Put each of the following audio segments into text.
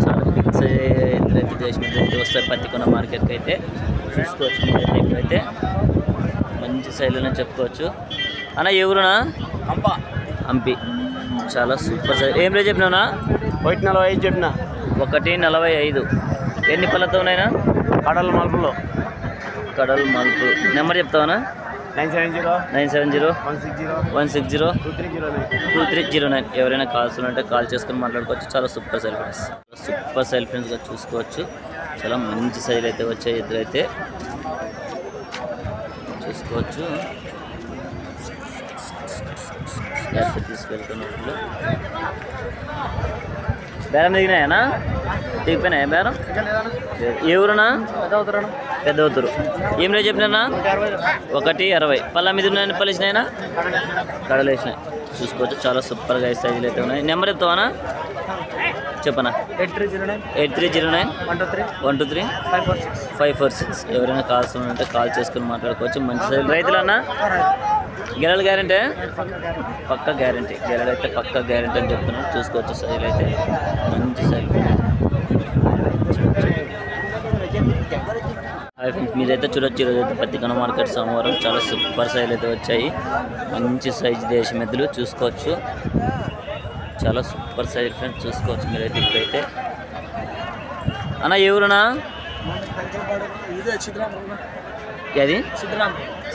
చాలా ఫిక్స్ ఎదురైతే దేశం వస్తాయి పత్తికొండ మార్కెట్కి అయితే చూసుకోవచ్చు. అయితే మంచి శైలిని చెప్పుకోవచ్చు. అన్న ఎవరునా హంపి చాలా సూపర్ సైజ్. ఏం రేట్ చెప్పినావునా? 1.45 చెప్పిన. 1.45. ఎన్ని పళ్ళతో ఉన్నాయినా? కడల మలుపులో. కడల మలుపు. నెంబర్ చెప్తావనా? 970 160 2309. ఎవరైనా కాల్స్ ఉంటే కాల్ చేసుకుని మాట్లాడుకోవచ్చు. చాలా సూపర్ సైల్ ఫ్రెండ్స్, సూపర్ సైల్ ఫ్రెండ్స్గా చూసుకోవచ్చు. చాలా మంచి సైల్ అయితే వచ్చాయి. ఎదురైతే చూసుకోవచ్చు. తీసుకెళ్తున్నట్లు బేరం దిగినాయనా? దిగిపోయినాయా బేరం? ఏ ఊరునా? పెద్దవుతురు. ఏం రేట్ చెప్పినా? 1.60. పళ్ళ మీద ఉన్నాయని పలిసినాయినా? కడలు వేసినాయి. చూసుకోవచ్చు. చాలా సూపర్గా సైజులు అయితే ఉన్నాయి. నెంబర్ చెప్తావానా? చెప్పనా? 8309 123 546. ఎవరైనా కాల్స్ ఉంటే కాల్ చేసుకుని మాట్లాడుకోవచ్చు. మంచి సైజు. రైతులన్నా గెలలు గ్యారంటీ? పక్క గ్యారంటీ. గెలలు అయితే పక్క గ్యారంటీ అని చెప్తున్నాను. చూసుకోవచ్చు. సైజులు అయితే మంచి సైజు. మీరైతే చూడొచ్చు. ఈరోజు అయితే పత్తికొండ మార్కెట్ సోమవారం చాలా సూపర్ సైజులు అయితే వచ్చాయి. మంచి సైజు దేశం ఎద్దులు చూసుకోవచ్చు. చాలా సూపర్ సైజ్ ఫ్రెండ్స్ చూసుకోవచ్చు మీరైతే. ఇప్పుడైతే అన్న ఎవరునా? అది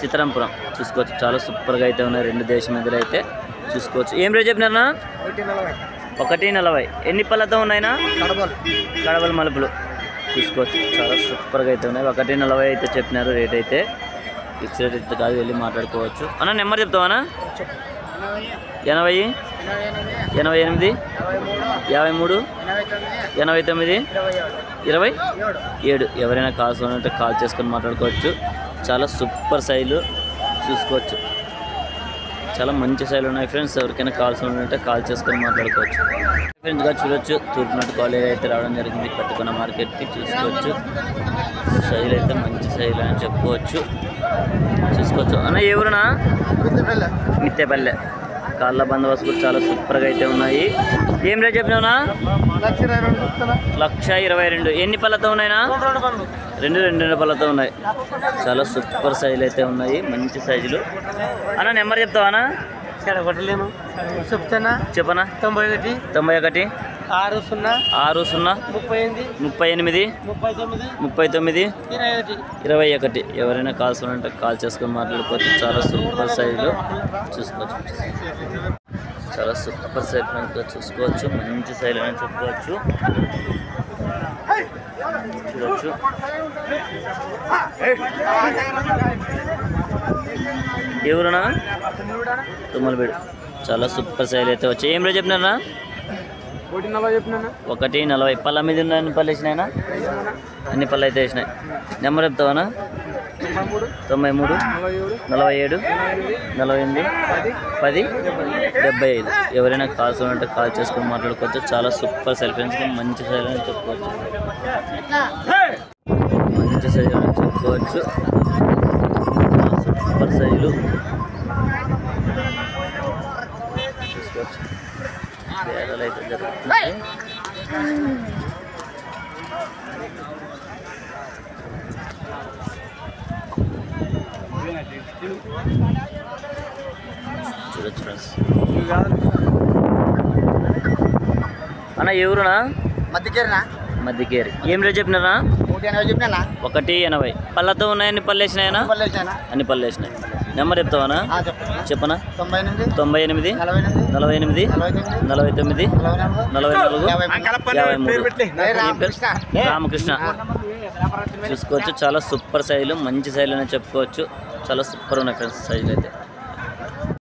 సీతారాంపురం. చూసుకోవచ్చు. చాలా సూపర్గా అయితే ఉన్నాయి. 2 దేశం ఎద్దులు అయితే చూసుకోవచ్చు. ఏం రేట్ చెప్పినారన్నా? 1.40. ఎన్ని పళ్ళతో ఉన్నాయినా? కడవల మలుపులు. చూసుకోవచ్చు. చాలా సూపర్గా అయితే ఉన్నాయి. 1.40 అయితే చెప్పినారు. రేట్ అయితే ఫిక్స్డ్ రేట్ కాదు, వెళ్ళి మాట్లాడుకోవచ్చు. అన్న నెంబర్ చెప్తావా? 80 88 53 89 27. ఎవరైనా కాల్స్ ఉంటే కాల్ చేసుకొని మాట్లాడుకోవచ్చు. చాలా సూపర్ సైజులు చూసుకోవచ్చు. చాలా మంచి సైజులు ఉన్నాయి ఫ్రెండ్స్. ఎవరికైనా కాల్స్ ఉంటే కాల్ చేసుకొని మాట్లాడుకోవచ్చు. ఫ్రెండ్స్గా చూడొచ్చు. తూర్పునట్టు కాలేజ్ అయితే రావడం జరిగింది పత్తికొండ మార్కెట్కి. చూసుకోవచ్చు. సైజులు అయితే మంచి సైజులు అని చెప్పుకోవచ్చు. చూసుకోవచ్చు. అన్న ఎవరునా? మిత్తేపల్లె. కాళ్ళ బందోబస్తు కూడా చాలా సూపర్గా అయితే ఉన్నాయి. ఏం రేట్ చెప్పినావునా? 1,22,000. ఎన్ని పళ్ళతో ఉన్నాయినా? 2 పళ్ళతో ఉన్నాయి. చాలా సూపర్ సైజులు అయితే ఉన్నాయి. మంచి సైజులు. అన్న నెంబర్ చెప్తావానా? చెప్పనా? 91 60 60 38 39 21. ఎవరైనా కాల్స్ ఉంటే కాల్ చేసుకొని మాట్లాడుకోవచ్చు. చాలా సూపర్ సైజులు చూసుకోవచ్చు. చాలా సూపర్ సైజ్ చూసుకోవచ్చు. మంచి సైజులు అని చెప్పుకోవచ్చు. చూడవచ్చు. ఎవరునా? తుమ్మలబేడు. చాలా సూపర్ సైజులు అయితే వచ్చాయి. ఏం రేట్ చెప్పినారా? 1.40. పళ్ళ మీద ఉన్న అన్ని పళ్ళు వేసినాయినా? అన్ని పళ్ళు అయితే వేసినాయి. నెంబర్ చెప్తావానా? 93 47 48 10 75. ఎవరైనా కాల్స్ ఉంటే కాల్ చేసుకొని మాట్లాడుకోవచ్చు. చాలా సూపర్ సైజ్ ఫ్రెండ్స్. మంచి సైజ్ అని చెప్పుకోవచ్చు. మంచి సైజ్ అని చెప్పుకోవచ్చు. సూపర్ సైజులు చూసుకోవచ్చు. బేరాలు అయితే జరుగుతున్నాయి. చూడొచ్చు ఫ్రెండ్స్. అన్న ఎవరునా? మధ్యకేరి. ఏం రేట్ చెప్పినారా? 1.80. పళ్ళతో ఉన్నాయని పళ్ళు వేసినాయనా? అన్ని పళ్ళు వేసినాయి. నెంబర్ చెప్తావానా? చెప్పనా? 98 48 49 44 53. రామకృష్ణ. చూసుకోవచ్చు. చాలా సూపర్ సైజులు మంచి సైజులు అని చెప్పుకోవచ్చు. చాలా సూపర్ ఉన్నాయి ఫ్రెండ్స్ సైజులు అయితే.